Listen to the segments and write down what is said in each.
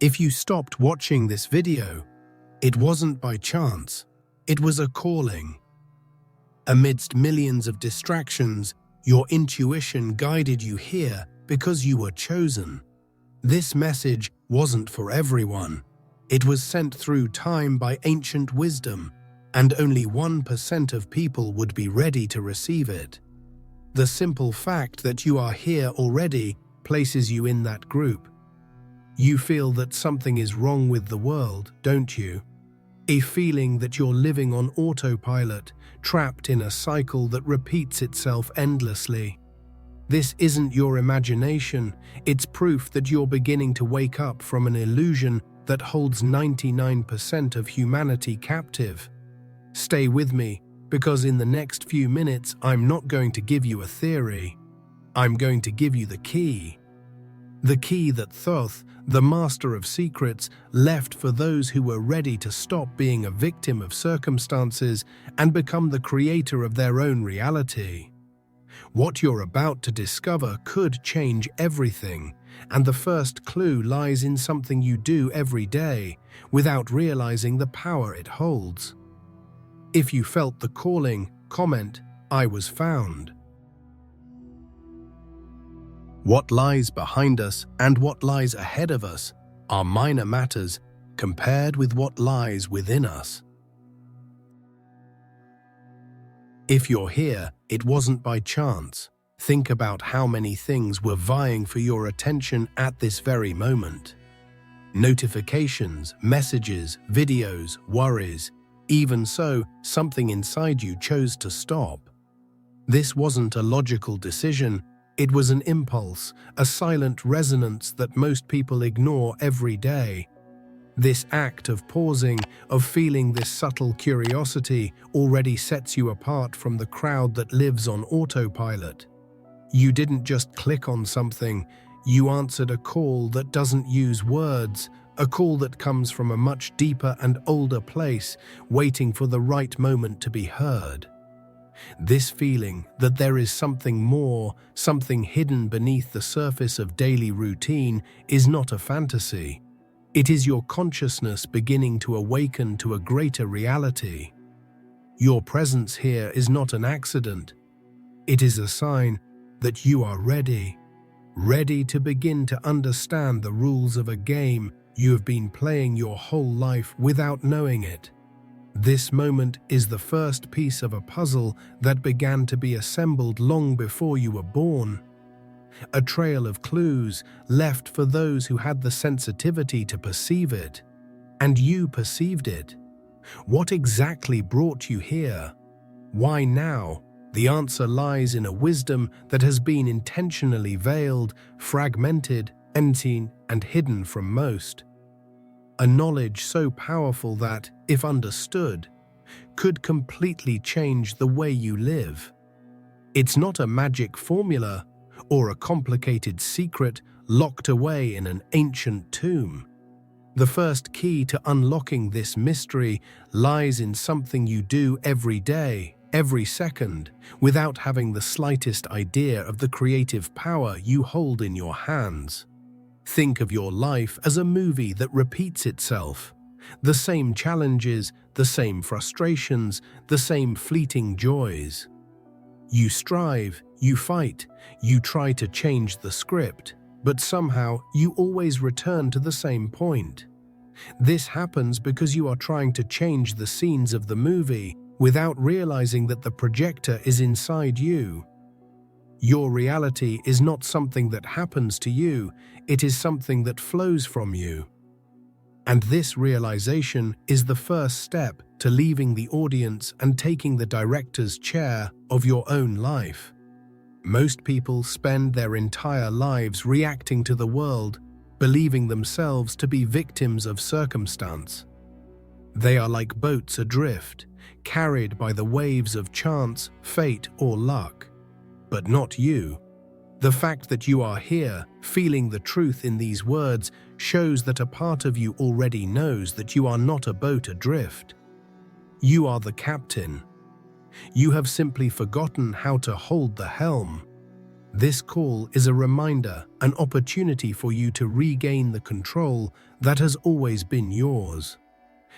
If you stopped watching this video, it wasn't by chance. It was a calling. Amidst millions of distractions, your intuition guided you here because you were chosen. This message wasn't for everyone. It was sent through time by ancient wisdom, and only 1% of people would be ready to receive it. The simple fact that you are here already places you in that group. You feel that something is wrong with the world, don't you? A feeling that you're living on autopilot, trapped in a cycle that repeats itself endlessly. This isn't your imagination, it's proof that you're beginning to wake up from an illusion that holds 99% of humanity captive. Stay with me, because in the next few minutes I'm not going to give you a theory. I'm going to give you the key. The key that Thoth, the master of secrets, left for those who were ready to stop being a victim of circumstances and become the creator of their own reality. What you're about to discover could change everything, and the first clue lies in something you do every day without realizing the power it holds. If you felt the calling, comment, "I was found." What lies behind us and what lies ahead of us are minor matters compared with what lies within us. If you're here, it wasn't by chance. Think about how many things were vying for your attention at this very moment. Notifications, messages, videos, worries. Even so, something inside you chose to stop. This wasn't a logical decision, it was an impulse, a silent resonance that most people ignore every day. This act of pausing, of feeling this subtle curiosity, already sets you apart from the crowd that lives on autopilot. You didn't just click on something, you answered a call that doesn't use words, a call that comes from a much deeper and older place, waiting for the right moment to be heard. This feeling that there is something more, something hidden beneath the surface of daily routine, is not a fantasy. It is your consciousness beginning to awaken to a greater reality. Your presence here is not an accident. It is a sign that you are ready to begin to understand the rules of a game you have been playing your whole life without knowing it. This moment is the first piece of a puzzle that began to be assembled long before you were born. A trail of clues left for those who had the sensitivity to perceive it. And you perceived it. What exactly brought you here? Why now? The answer lies in a wisdom that has been intentionally veiled, fragmented, unseen, and hidden from most. A knowledge so powerful that, if understood, could completely change the way you live. It's not a magic formula or a complicated secret locked away in an ancient tomb. The first key to unlocking this mystery lies in something you do every day, every second, without having the slightest idea of the creative power you hold in your hands. Think of your life as a movie that repeats itself. The same challenges, the same frustrations, the same fleeting joys. You strive, you fight, you try to change the script, but somehow you always return to the same point. This happens because you are trying to change the scenes of the movie without realizing that the projector is inside you. Your reality is not something that happens to you, it is something that flows from you. And this realization is the first step to leaving the audience and taking the director's chair of your own life. Most people spend their entire lives reacting to the world, believing themselves to be victims of circumstance. They are like boats adrift, carried by the waves of chance, fate, or luck. But not you. The fact that you are here, feeling the truth in these words, shows that a part of you already knows that you are not a boat adrift. You are the captain. You have simply forgotten how to hold the helm. This call is a reminder, an opportunity for you to regain the control that has always been yours.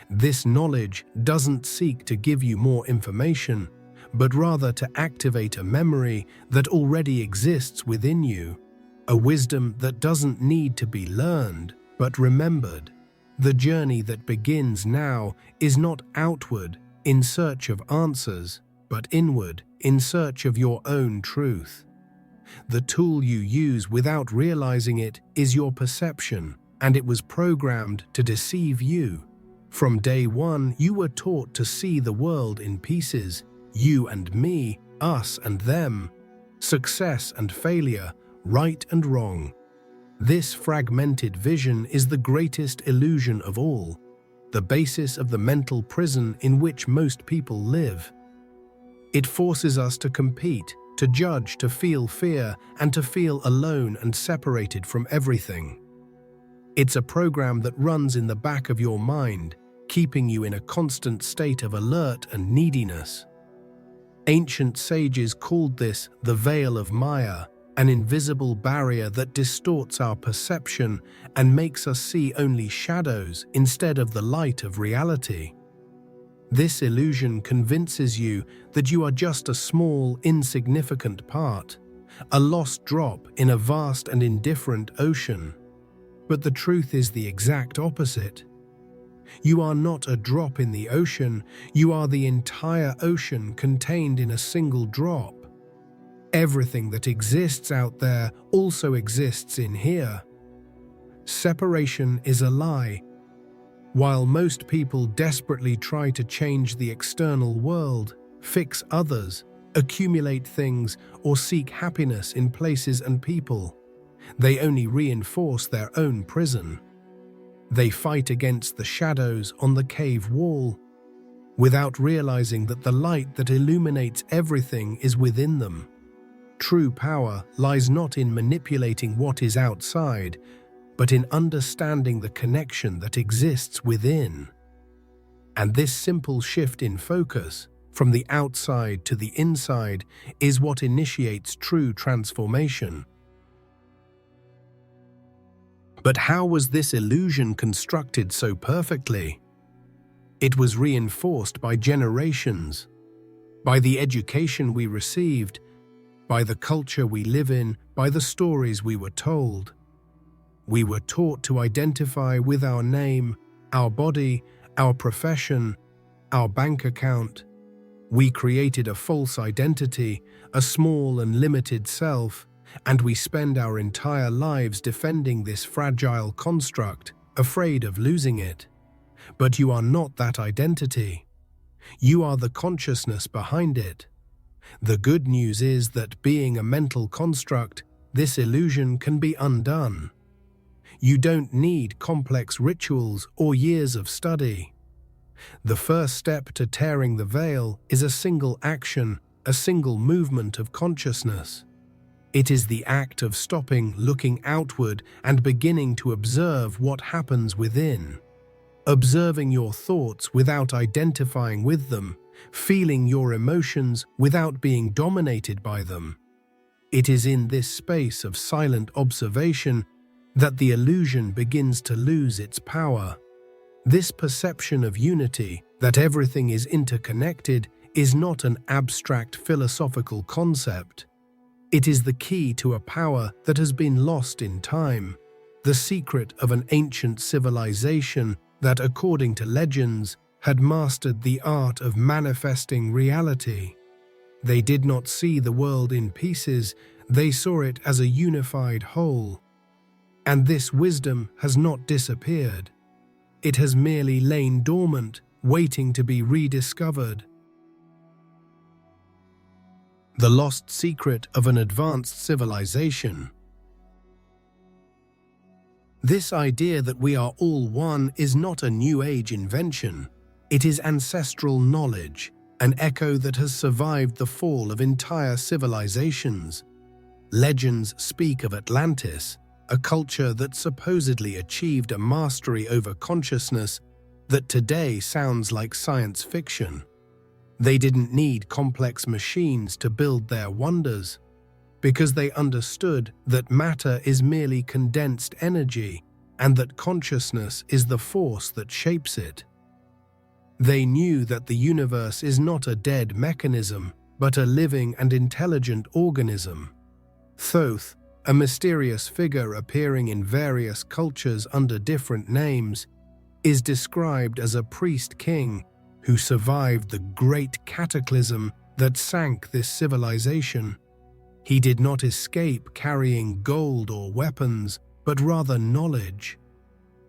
This knowledge doesn't seek to give you more information, but rather to activate a memory that already exists within you, a wisdom that doesn't need to be learned, but remembered. The journey that begins now is not outward, in search of answers, but inward, in search of your own truth. The tool you use without realizing it is your perception, and it was programmed to deceive you. From day one, you were taught to see the world in pieces, you and me, us and them, success and failure, right and wrong. This fragmented vision is the greatest illusion of all, the basis of the mental prison in which most people live. It forces us to compete, to judge, to feel fear, and to feel alone and separated from everything. It's a program that runs in the back of your mind, keeping you in a constant state of alert and neediness. Ancient sages called this the veil of Maya, an invisible barrier that distorts our perception and makes us see only shadows instead of the light of reality. This illusion convinces you that you are just a small, insignificant part, a lost drop in a vast and indifferent ocean. But the truth is the exact opposite. You are not a drop in the ocean, you are the entire ocean contained in a single drop. Everything that exists out there also exists in here. Separation is a lie. While most people desperately try to change the external world, fix others, accumulate things, or seek happiness in places and people, they only reinforce their own prison. They fight against the shadows on the cave wall, without realizing that the light that illuminates everything is within them. True power lies not in manipulating what is outside, but in understanding the connection that exists within. And this simple shift in focus, from the outside to the inside, is what initiates true transformation. But how was this illusion constructed so perfectly? It was reinforced by generations, by the education we received, by the culture we live in, by the stories we were told. We were taught to identify with our name, our body, our profession, our bank account. We created a false identity, a small and limited self, and we spend our entire lives defending this fragile construct, afraid of losing it. But you are not that identity. You are the consciousness behind it. The good news is that being a mental construct, this illusion can be undone. You don't need complex rituals or years of study. The first step to tearing the veil is a single action, a single movement of consciousness. It is the act of stopping, looking outward, and beginning to observe what happens within. Observing your thoughts without identifying with them, feeling your emotions without being dominated by them. It is in this space of silent observation that the illusion begins to lose its power. This perception of unity, that everything is interconnected, is not an abstract philosophical concept. It is the key to a power that has been lost in time, the secret of an ancient civilization that, according to legends, had mastered the art of manifesting reality. They did not see the world in pieces, they saw it as a unified whole. And this wisdom has not disappeared. It has merely lain dormant, waiting to be rediscovered. The lost secret of an advanced civilization. This idea that we are all one is not a New Age invention. It is ancestral knowledge, an echo that has survived the fall of entire civilizations. Legends speak of Atlantis, a culture that supposedly achieved a mastery over consciousness that today sounds like science fiction. They didn't need complex machines to build their wonders. because they understood that matter is merely condensed energy and that consciousness is the force that shapes it. They knew that the universe is not a dead mechanism, but a living and intelligent organism. Thoth, a mysterious figure appearing in various cultures under different names, is described as a priest-king who survived the great cataclysm that sank this civilization. He did not escape carrying gold or weapons, but rather knowledge.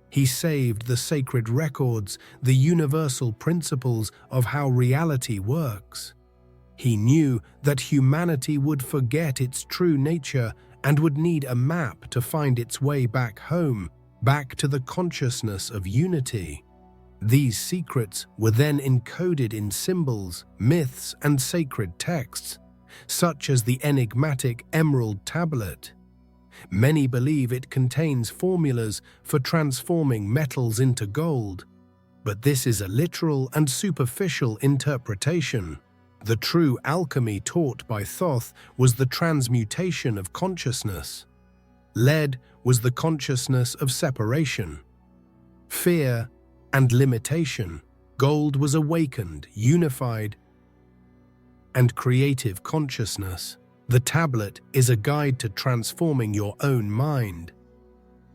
He saved the sacred records, the universal principles of how reality works. He knew that humanity would forget its true nature and would need a map to find its way back home, back to the consciousness of unity. These secrets were then encoded in symbols, myths, and sacred texts, such as the enigmatic Emerald Tablet. Many believe it contains formulas for transforming metals into gold, but this is a literal and superficial interpretation. The true alchemy taught by Thoth was the transmutation of consciousness. Lead was the consciousness of separation, fear, and limitation. Gold was awakened, unified, and creative consciousness. The tablet is a guide to transforming your own mind.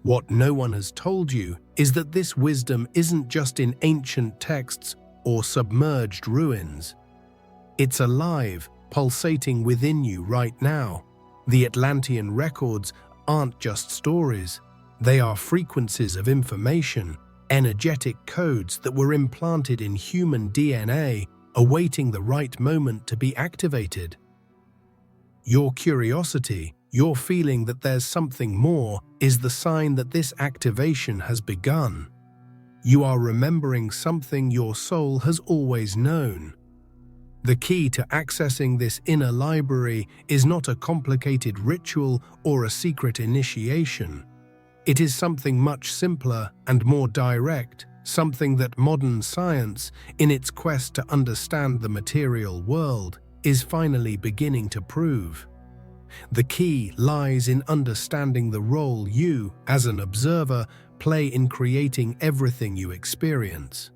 What no one has told you is that this wisdom isn't just in ancient texts or submerged ruins. It's alive, pulsating within you right now. The Atlantean records aren't just stories. They are frequencies of information, energetic codes that were implanted in human DNA, awaiting the right moment to be activated. Your curiosity, your feeling that there's something more, is the sign that this activation has begun. You are remembering something your soul has always known. The key to accessing this inner library is not a complicated ritual or a secret initiation. It is something much simpler and more direct, something that modern science, in its quest to understand the material world, is finally beginning to prove. The key lies in understanding the role you, as an observer, play in creating everything you experience.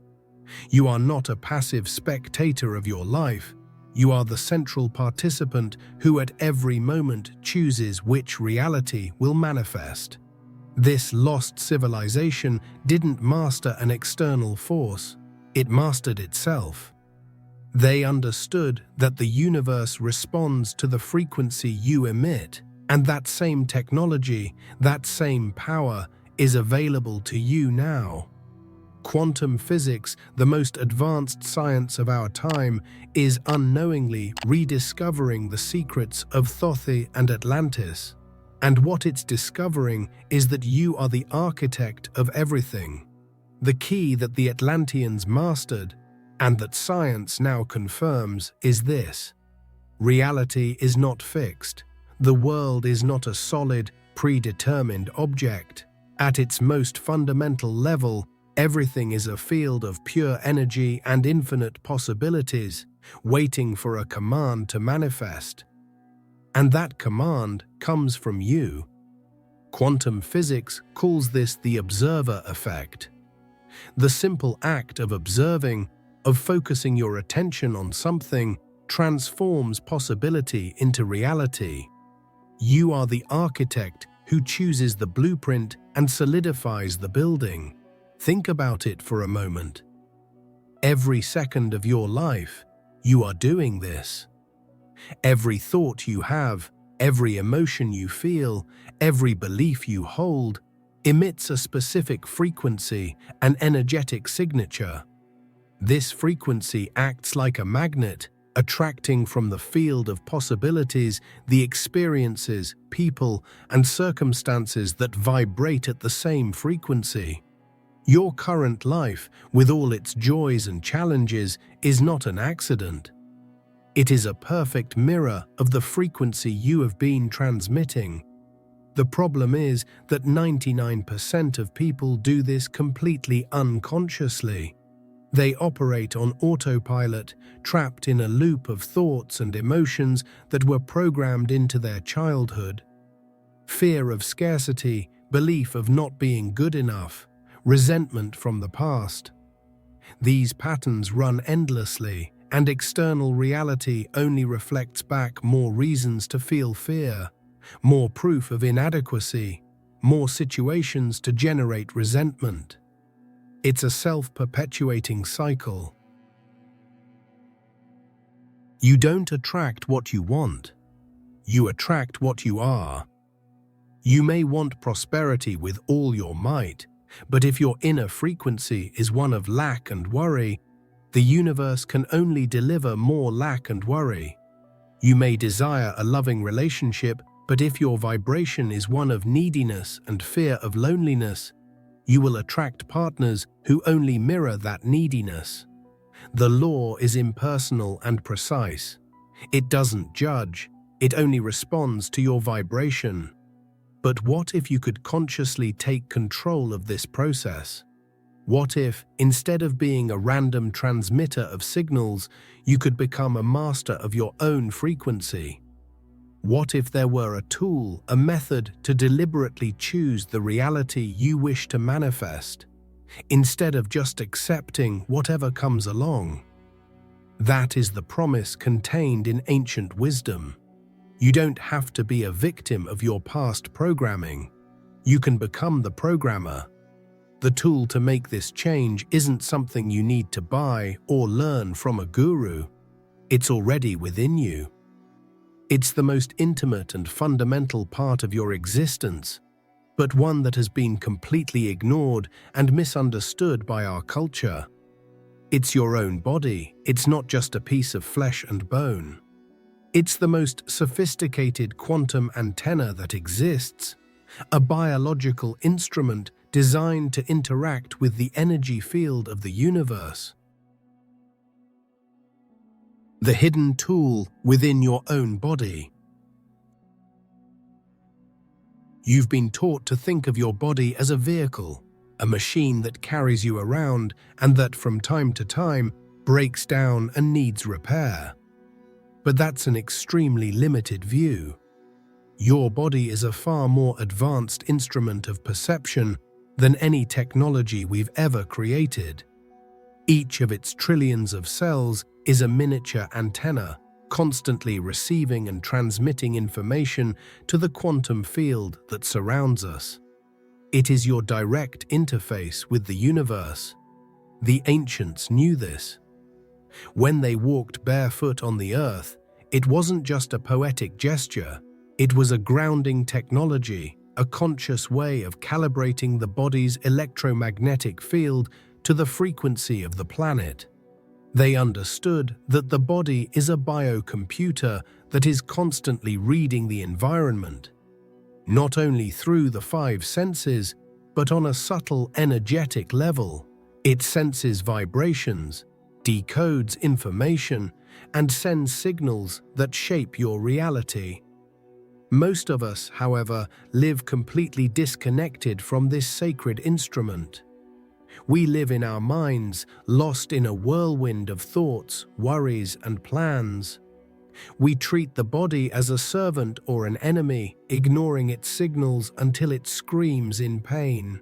You are not a passive spectator of your life. You are the central participant who at every moment chooses which reality will manifest. This lost civilization didn't master an external force, it mastered itself. They understood that the universe responds to the frequency you emit, and that same technology, that same power, is available to you now. Quantum physics, the most advanced science of our time, is unknowingly rediscovering the secrets of Thoth and Atlantis. And what it's discovering is that you are the architect of everything. The key that the Atlanteans mastered, and that science now confirms, is this: reality is not fixed. The world is not a solid, predetermined object. At its most fundamental level, everything is a field of pure energy and infinite possibilities, waiting for a command to manifest. And that command comes from you. Quantum physics calls this the observer effect. The simple act of observing, of focusing your attention on something, transforms possibility into reality. You are the architect who chooses the blueprint and solidifies the building. Think about it for a moment. Every second of your life, you are doing this. Every thought you have, every emotion you feel, every belief you hold, emits a specific frequency, an energetic signature. This frequency acts like a magnet, attracting from the field of possibilities the experiences, people, and circumstances that vibrate at the same frequency. Your current life, with all its joys and challenges, is not an accident. It is a perfect mirror of the frequency you have been transmitting. The problem is that 99% of people do this completely unconsciously. They operate on autopilot, trapped in a loop of thoughts and emotions that were programmed into their childhood. Fear of scarcity, belief of not being good enough, resentment from the past. These patterns run endlessly, and external reality only reflects back more reasons to feel fear, more proof of inadequacy, more situations to generate resentment. It's a self-perpetuating cycle. You don't attract what you want. You attract what you are. You may want prosperity with all your might, but if your inner frequency is one of lack and worry, the universe can only deliver more lack and worry. You may desire a loving relationship, but if your vibration is one of neediness and fear of loneliness, you will attract partners who only mirror that neediness. The law is impersonal and precise. It doesn't judge, it only responds to your vibration. But what if you could consciously take control of this process? What if, instead of being a random transmitter of signals, you could become a master of your own frequency? What if there were a tool, a method to deliberately choose the reality you wish to manifest, instead of just accepting whatever comes along? That is the promise contained in ancient wisdom. You don't have to be a victim of your past programming. You can become the programmer. The tool to make this change isn't something you need to buy or learn from a guru. It's already within you. It's the most intimate and fundamental part of your existence, but one that has been completely ignored and misunderstood by our culture. It's your own body. It's not just a piece of flesh and bone. It's the most sophisticated quantum antenna that exists, a biological instrument designed to interact with the energy field of the universe. The hidden tool within your own body. You've been taught to think of your body as a vehicle, a machine that carries you around and that from time to time breaks down and needs repair. But that's an extremely limited view. Your body is a far more advanced instrument of perception than any technology we've ever created. Each of its trillions of cells is a miniature antenna, constantly receiving and transmitting information to the quantum field that surrounds us. It is your direct interface with the universe. The ancients knew this. When they walked barefoot on the earth, it wasn't just a poetic gesture, it was a grounding technology, a conscious way of calibrating the body's electromagnetic field to the frequency of the planet. They understood that the body is a biocomputer that is constantly reading the environment, not only through the 5 senses, but on a subtle energetic level. It senses vibrations, decodes information, and sends signals that shape your reality. Most of us, however, live completely disconnected from this sacred instrument. We live in our minds, lost in a whirlwind of thoughts, worries, and plans. We treat the body as a servant or an enemy, ignoring its signals until it screams in pain.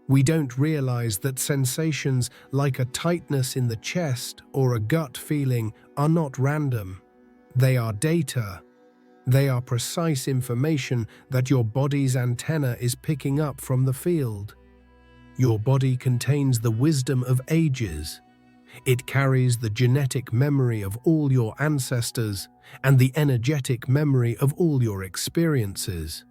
We don't realize that sensations like a tightness in the chest or a gut feeling are not random. They are data. They are precise information that your body's antenna is picking up from the field. Your body contains the wisdom of ages. It carries the genetic memory of all your ancestors and the energetic memory of all your experiences.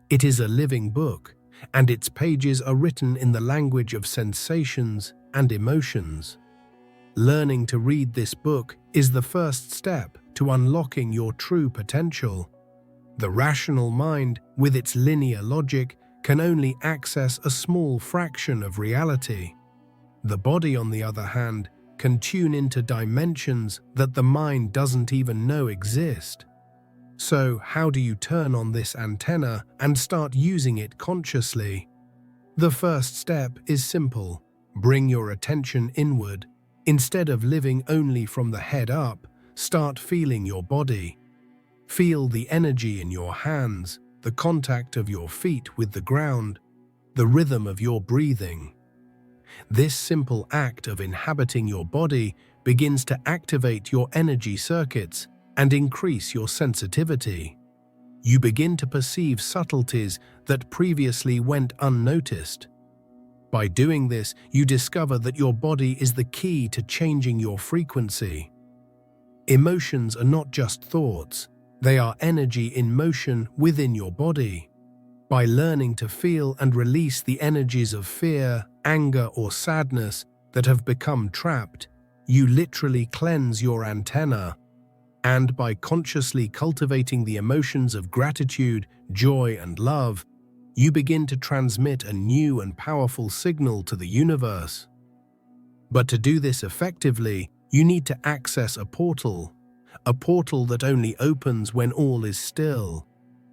It is a living book, and its pages are written in the language of sensations and emotions. Learning to read this book is the first step to unlocking your true potential. The rational mind, with its linear logic, can only access a small fraction of reality. The body, on the other hand, can tune into dimensions that the mind doesn't even know exist. So, how do you turn on this antenna and start using it consciously? The first step is simple. Bring your attention inward. Instead of living only from the head up, start feeling your body. Feel the energy in your hands, the contact of your feet with the ground, the rhythm of your breathing. This simple act of inhabiting your body begins to activate your energy circuits and increase your sensitivity. You begin to perceive subtleties that previously went unnoticed. By doing this, you discover that your body is the key to changing your frequency. Emotions are not just thoughts, they are energy in motion within your body. By learning to feel and release the energies of fear, anger, or sadness that have become trapped, you literally cleanse your antenna. And by consciously cultivating the emotions of gratitude, joy, and love, you begin to transmit a new and powerful signal to the universe. But to do this effectively, you need to access a portal that only opens when all is still.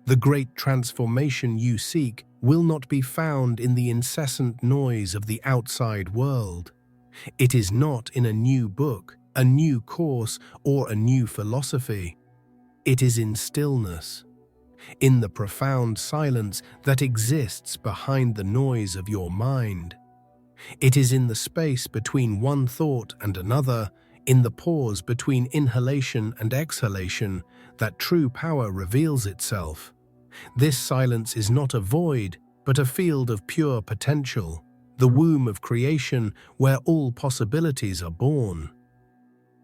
The great transformation you seek will not be found in the incessant noise of the outside world. It is not in a new book, a new course, or a new philosophy. It is in stillness, in the profound silence that exists behind the noise of your mind. It is in the space between one thought and another, in the pause between inhalation and exhalation, that true power reveals itself. This silence is not a void, but a field of pure potential, the womb of creation where all possibilities are born.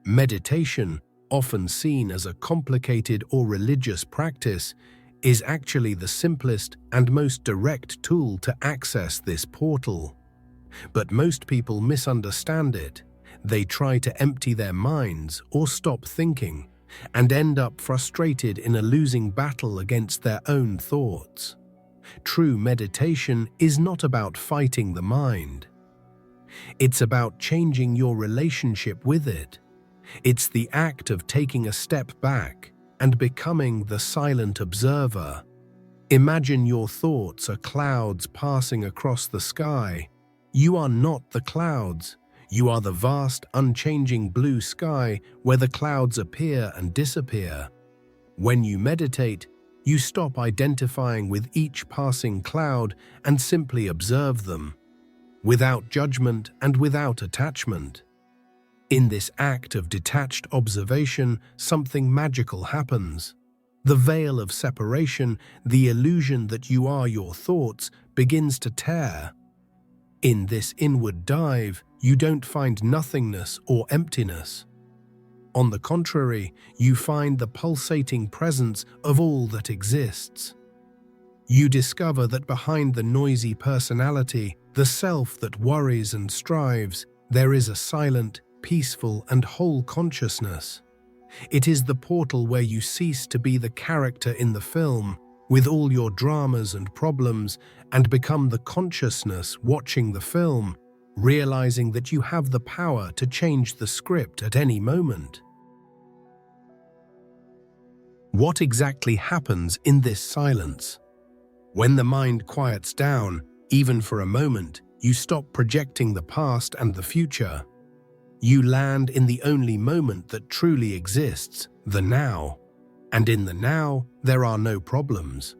Meditation, often seen as a complicated or religious practice, is actually the simplest and most direct tool to access this portal. But most people misunderstand it. They try to empty their minds or stop thinking, and end up frustrated in a losing battle against their own thoughts. True meditation is not about fighting the mind. It's about changing your relationship with it. It's the act of taking a step back and becoming the silent observer. Imagine your thoughts are clouds passing across the sky. You are not the clouds. You are the vast, unchanging blue sky where the clouds appear and disappear. When you meditate, you stop identifying with each passing cloud and simply observe them, without judgment and without attachment. In this act of detached observation, something magical happens. The veil of separation, the illusion that you are your thoughts, begins to tear. In this inward dive, you don't find nothingness or emptiness. On the contrary, you find the pulsating presence of all that exists. You discover that behind the noisy personality, the self that worries and strives, there is a silent, peaceful, and whole consciousness. It is the portal where you cease to be the character in the film, with all your dramas and problems, and become the consciousness watching the film, realizing that you have the power to change the script at any moment. What exactly happens in this silence? When the mind quiets down, even for a moment, you stop projecting the past and the future. You land in the only moment that truly exists, the now. And in the now, there are no problems.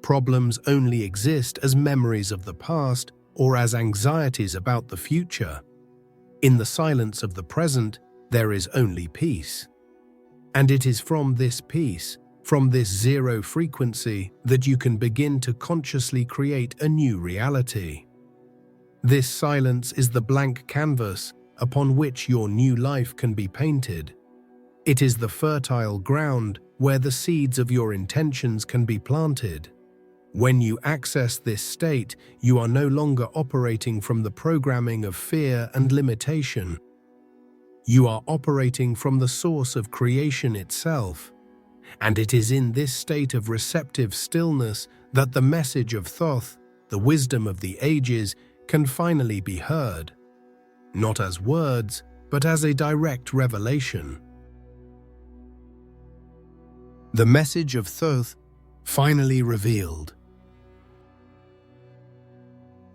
Problems only exist as memories of the past or as anxieties about the future. In the silence of the present, there is only peace. And it is from this peace, from this zero frequency, that you can begin to consciously create a new reality. This silence is the blank canvas upon which your new life can be painted. It is the fertile ground where the seeds of your intentions can be planted. When you access this state, you are no longer operating from the programming of fear and limitation. You are operating from the source of creation itself. And it is in this state of receptive stillness that the message of Thoth, the wisdom of the ages, can finally be heard. Not as words, but as a direct revelation. The message of Thoth finally revealed.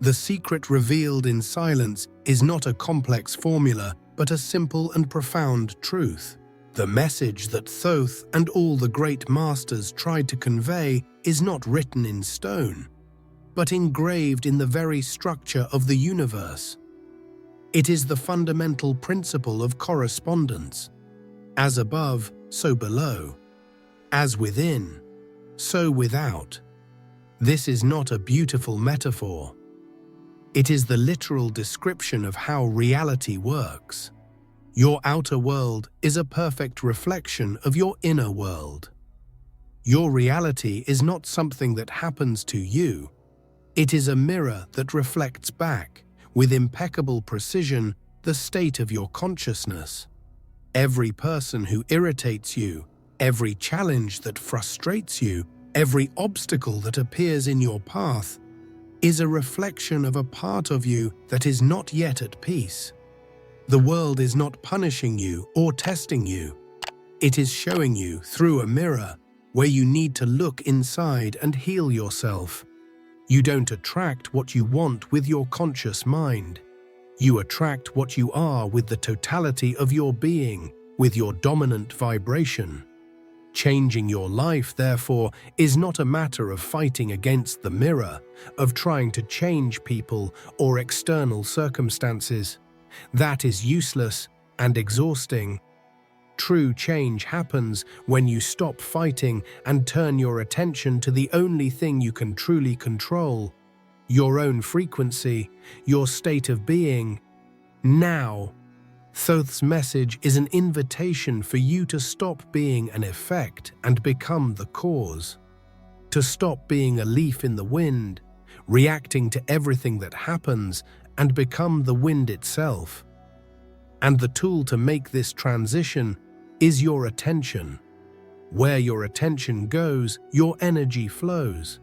The secret revealed in silence is not a complex formula, but a simple and profound truth. The message that Thoth and all the great masters tried to convey is not written in stone, but engraved in the very structure of the universe. It is the fundamental principle of correspondence. As above, so below. As within, so without. This is not a beautiful metaphor. It is the literal description of how reality works. Your outer world is a perfect reflection of your inner world. Your reality is not something that happens to you. It is a mirror that reflects back, with impeccable precision, the state of your consciousness. Every person who irritates you, every challenge that frustrates you, every obstacle that appears in your path, is a reflection of a part of you that is not yet at peace. The world is not punishing you or testing you. It is showing you through a mirror where you need to look inside and heal yourself. You don't attract what you want with your conscious mind. You attract what you are with the totality of your being, with your dominant vibration. Changing your life, therefore, is not a matter of fighting against the mirror, of trying to change people or external circumstances. That is useless and exhausting. True change happens when you stop fighting and turn your attention to the only thing you can truly control: your own frequency, your state of being. Now, Thoth's message is an invitation for you to stop being an effect and become the cause. To stop being a leaf in the wind, reacting to everything that happens, and become the wind itself. And the tool to make this transition is your attention. Where your attention goes, your energy flows.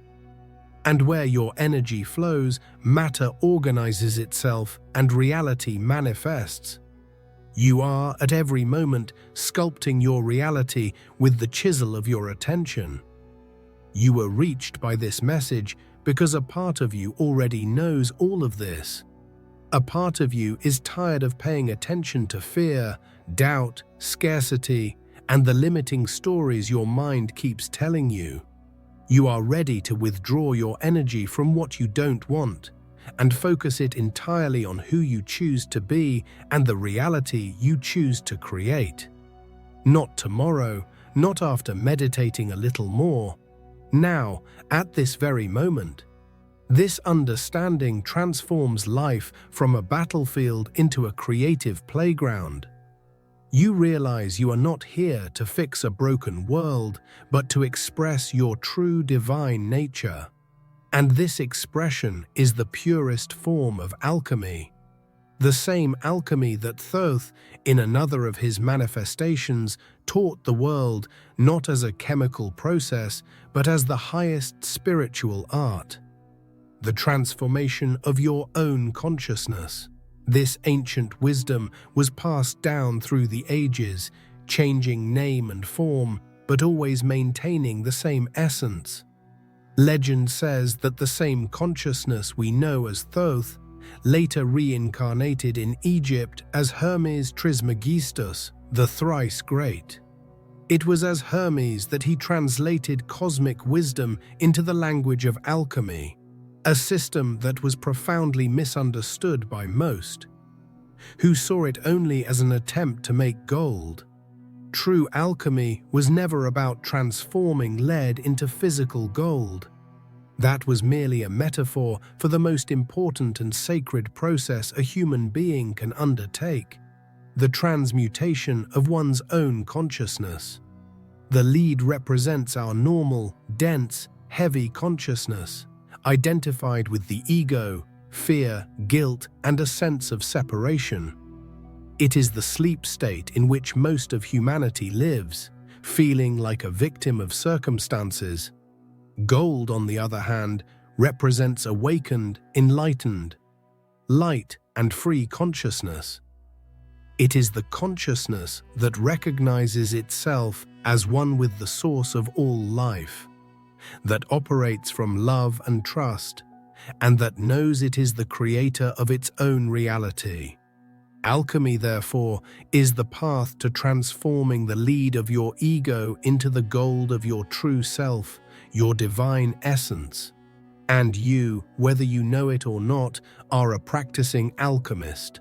And where your energy flows, matter organizes itself and reality manifests. You are, at every moment, sculpting your reality with the chisel of your attention. You were reached by this message because a part of you already knows all of this. A part of you is tired of paying attention to fear, doubt, scarcity, and the limiting stories your mind keeps telling you. You are ready to withdraw your energy from what you don't want and focus it entirely on who you choose to be and the reality you choose to create. Not tomorrow, not after meditating a little more. Now, at this very moment. This understanding transforms life from a battlefield into a creative playground. You realize you are not here to fix a broken world, but to express your true divine nature. And this expression is the purest form of alchemy. The same alchemy that Thoth, in another of his manifestations, taught the world not as a chemical process, but as the highest spiritual art. The transformation of your own consciousness. This ancient wisdom was passed down through the ages, changing name and form, but always maintaining the same essence. Legend says that the same consciousness we know as Thoth later reincarnated in Egypt as Hermes Trismegistus, the thrice great. It was as Hermes that he translated cosmic wisdom into the language of alchemy, a system that was profoundly misunderstood by most, who saw it only as an attempt to make gold. True alchemy was never about transforming lead into physical gold. That was merely a metaphor for the most important and sacred process a human being can undertake: the transmutation of one's own consciousness. The lead represents our normal, dense, heavy consciousness, identified with the ego, fear, guilt, and a sense of separation. It is the sleep state in which most of humanity lives, feeling like a victim of circumstances. Gold, on the other hand, represents awakened, enlightened, light, and free consciousness. It is the consciousness that recognizes itself as one with the source of all life, that operates from love and trust, and that knows it is the creator of its own reality. Alchemy, therefore, is the path to transforming the lead of your ego into the gold of your true self, your divine essence. And you, whether you know it or not, are a practicing alchemist.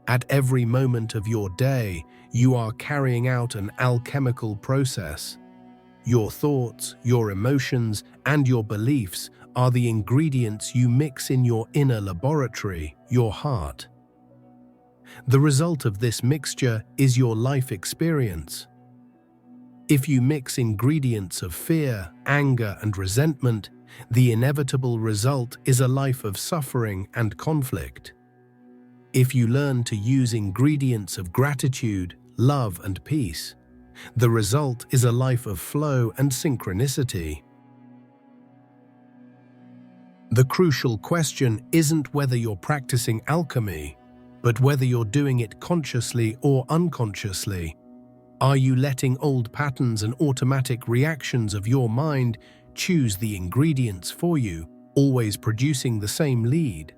At every moment of your day, you are carrying out an alchemical process. Your thoughts, your emotions, and your beliefs are the ingredients you mix in your inner laboratory, your heart. The result of this mixture is your life experience. If you mix ingredients of fear, anger, and resentment, the inevitable result is a life of suffering and conflict. If you learn to use ingredients of gratitude, love, and peace, the result is a life of flow and synchronicity. The crucial question isn't whether you're practicing alchemy, but whether you're doing it consciously or unconsciously. Are you letting old patterns and automatic reactions of your mind choose the ingredients for you, always producing the same lead?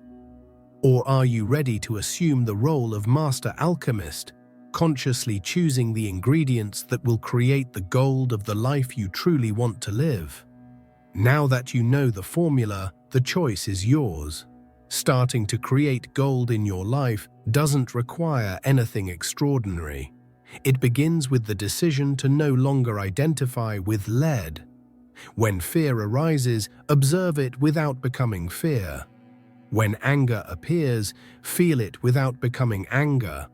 Or are you ready to assume the role of master alchemist, consciously choosing the ingredients that will create the gold of the life you truly want to live? Now that you know the formula, the choice is yours. Starting to create gold in your life doesn't require anything extraordinary. It begins with the decision to no longer identify with lead. When fear arises, observe it without becoming fear. When anger appears, feel it without becoming anger.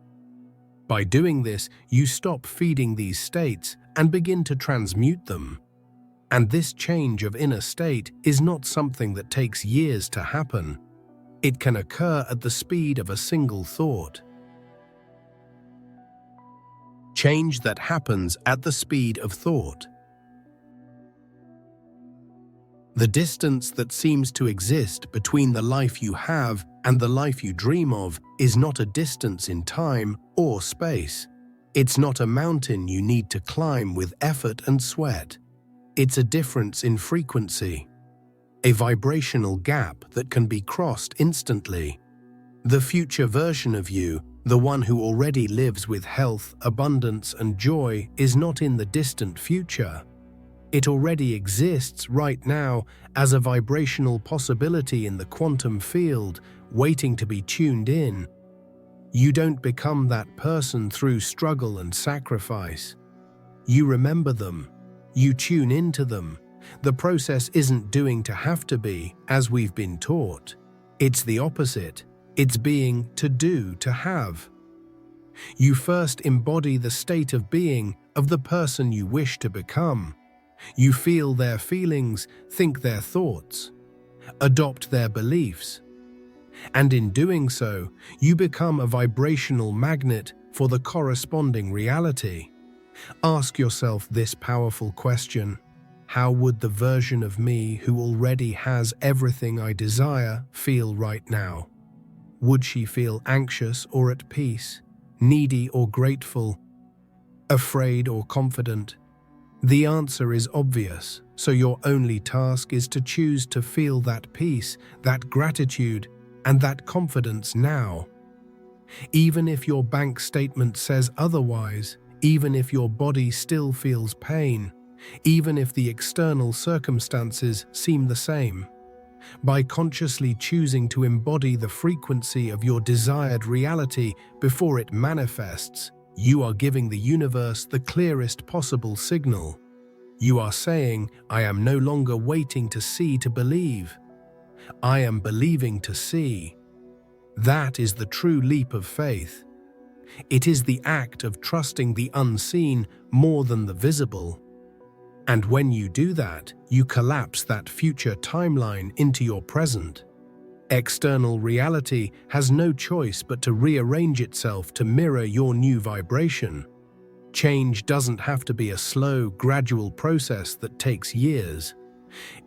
By doing this, you stop feeding these states and begin to transmute them. And this change of inner state is not something that takes years to happen. It can occur at the speed of a single thought. Change that happens at the speed of thought. The distance that seems to exist between the life you have and the life you dream of is not a distance in time or space. It's not a mountain you need to climb with effort and sweat. It's a difference in frequency, a vibrational gap that can be crossed instantly. The future version of you, the one who already lives with health, abundance, and joy, is not in the distant future. It already exists right now as a vibrational possibility in the quantum field, waiting to be tuned in. You don't become that person through struggle and sacrifice. You remember them. You tune into them. The process isn't doing to have to be, as we've been taught. It's the opposite. It's being to do to have. You first embody the state of being of the person you wish to become. You feel their feelings, think their thoughts, adopt their beliefs. And in doing so, you become a vibrational magnet for the corresponding reality. Ask yourself this powerful question: how would the version of me who already has everything I desire feel right now? Would she feel anxious or at peace, needy or grateful, afraid or confident? The answer is obvious, so your only task is to choose to feel that peace, that gratitude, and that confidence now. Even if your bank statement says otherwise, even if your body still feels pain, even if the external circumstances seem the same, by consciously choosing to embody the frequency of your desired reality before it manifests, you are giving the universe the clearest possible signal. You are saying, I am no longer waiting to see to believe. I am believing to see. That is the true leap of faith. It is the act of trusting the unseen more than the visible. And when you do that, you collapse that future timeline into your present. External reality has no choice but to rearrange itself to mirror your new vibration. Change doesn't have to be a slow, gradual process that takes years.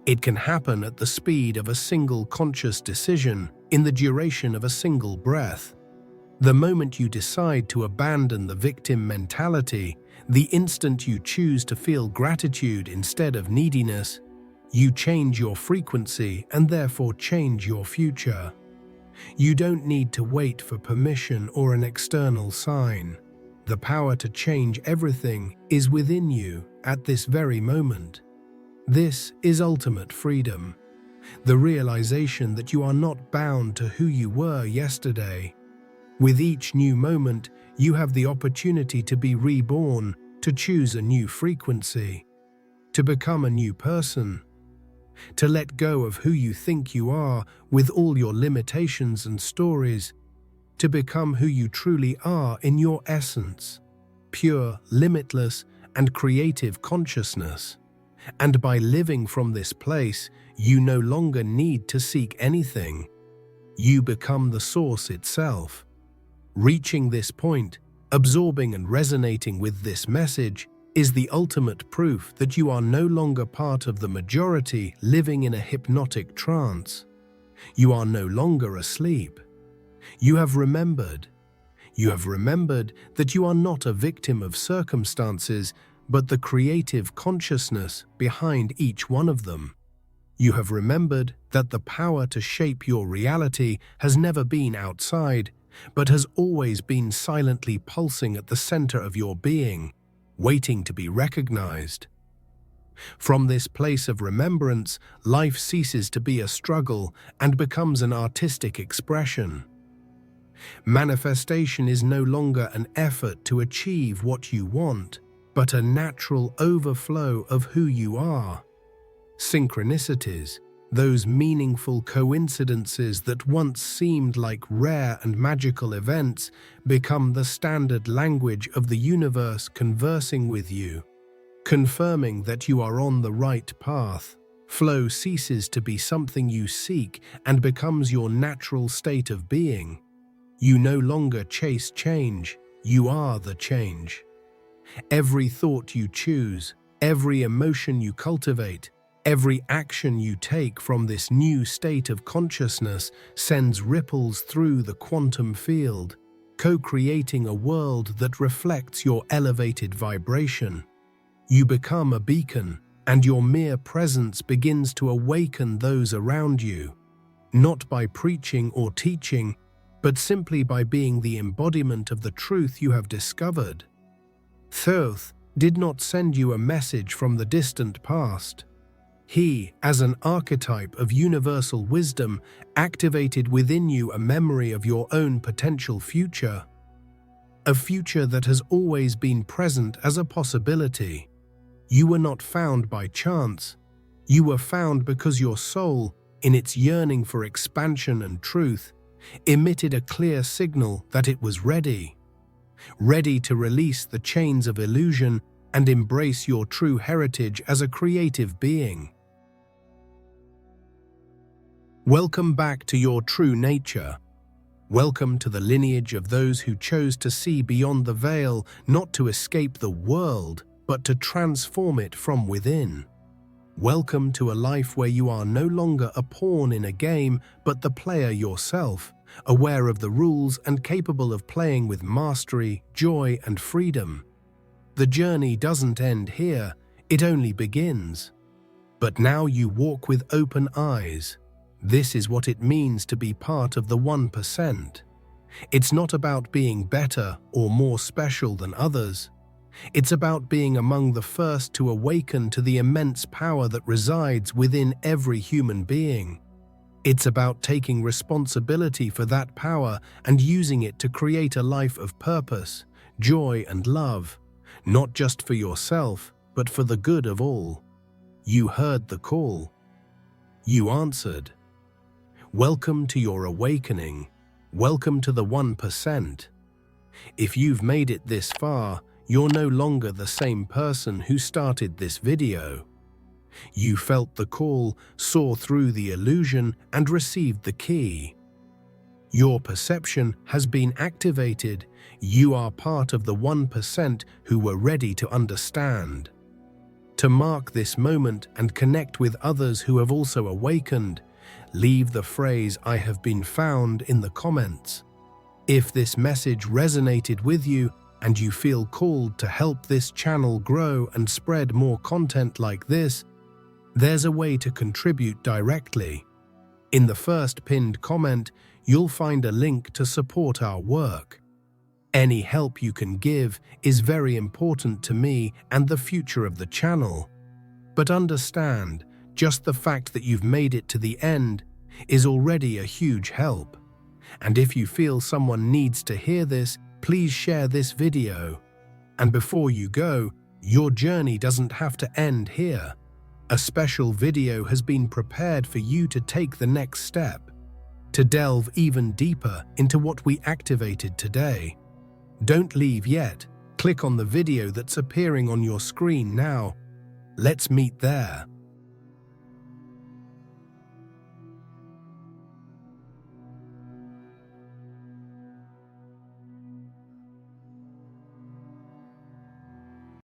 It can happen at the speed of a single conscious decision, in the duration of a single breath. The moment you decide to abandon the victim mentality, the instant you choose to feel gratitude instead of neediness, you change your frequency and therefore change your future. You don't need to wait for permission or an external sign. The power to change everything is within you at this very moment. This is ultimate freedom, the realization that you are not bound to who you were yesterday. With each new moment, you have the opportunity to be reborn, to choose a new frequency, to become a new person, to let go of who you think you are with all your limitations and stories, to become who you truly are in your essence, pure, limitless, and creative consciousness. And by living from this place, you no longer need to seek anything. You become the source itself. Reaching this point, absorbing and resonating with this message, is the ultimate proof that you are no longer part of the majority living in a hypnotic trance. You are no longer asleep. You have remembered. You have remembered that you are not a victim of circumstances, but the creative consciousness behind each one of them. You have remembered that the power to shape your reality has never been outside, but has always been silently pulsing at the center of your being, waiting to be recognized. From this place of remembrance, life ceases to be a struggle and becomes an artistic expression. Manifestation is no longer an effort to achieve what you want, but a natural overflow of who you are. Synchronicities, those meaningful coincidences that once seemed like rare and magical events, become the standard language of the universe conversing with you, confirming that you are on the right path. Flow ceases to be something you seek and becomes your natural state of being. You no longer chase change, you are the change. Every thought you choose, every emotion you cultivate, every action you take from this new state of consciousness sends ripples through the quantum field, co-creating a world that reflects your elevated vibration. You become a beacon, and your mere presence begins to awaken those around you, not by preaching or teaching, but simply by being the embodiment of the truth you have discovered. Thoth did not send you a message from the distant past. He, as an archetype of universal wisdom, activated within you a memory of your own potential future, a future that has always been present as a possibility. You were not found by chance. You were found because your soul, in its yearning for expansion and truth, emitted a clear signal that it was ready to release the chains of illusion and embrace your true heritage as a creative being. Welcome back to your true nature. Welcome to the lineage of those who chose to see beyond the veil, not to escape the world, but to transform it from within. Welcome to a life where you are no longer a pawn in a game, but the player yourself, aware of the rules and capable of playing with mastery, joy, and freedom. The journey doesn't end here, it only begins. But now you walk with open eyes. This is what it means to be part of the 1%. It's not about being better or more special than others. It's about being among the first to awaken to the immense power that resides within every human being. It's about taking responsibility for that power and using it to create a life of purpose, joy, and love, not just for yourself, but for the good of all. You heard the call. You answered. Welcome to your awakening. Welcome to the 1%. If you've made it this far, you're no longer the same person who started this video. You felt the call, saw through the illusion, and received the key. Your perception has been activated. You are part of the 1% who were ready to understand. To mark this moment and connect with others who have also awakened, leave the phrase "I have been found" in the comments. If this message resonated with you and you feel called to help this channel grow and spread more content like this, there's a way to contribute directly. In the first pinned comment, you'll find a link to support our work. Any help you can give is very important to me and the future of the channel. But understand, just the fact that you've made it to the end is already a huge help. And if you feel someone needs to hear this, please share this video. And before you go, your journey doesn't have to end here. A special video has been prepared for you to take the next step, to delve even deeper into what we activated today. Don't leave yet. Click on the video that's appearing on your screen now. Let's meet there.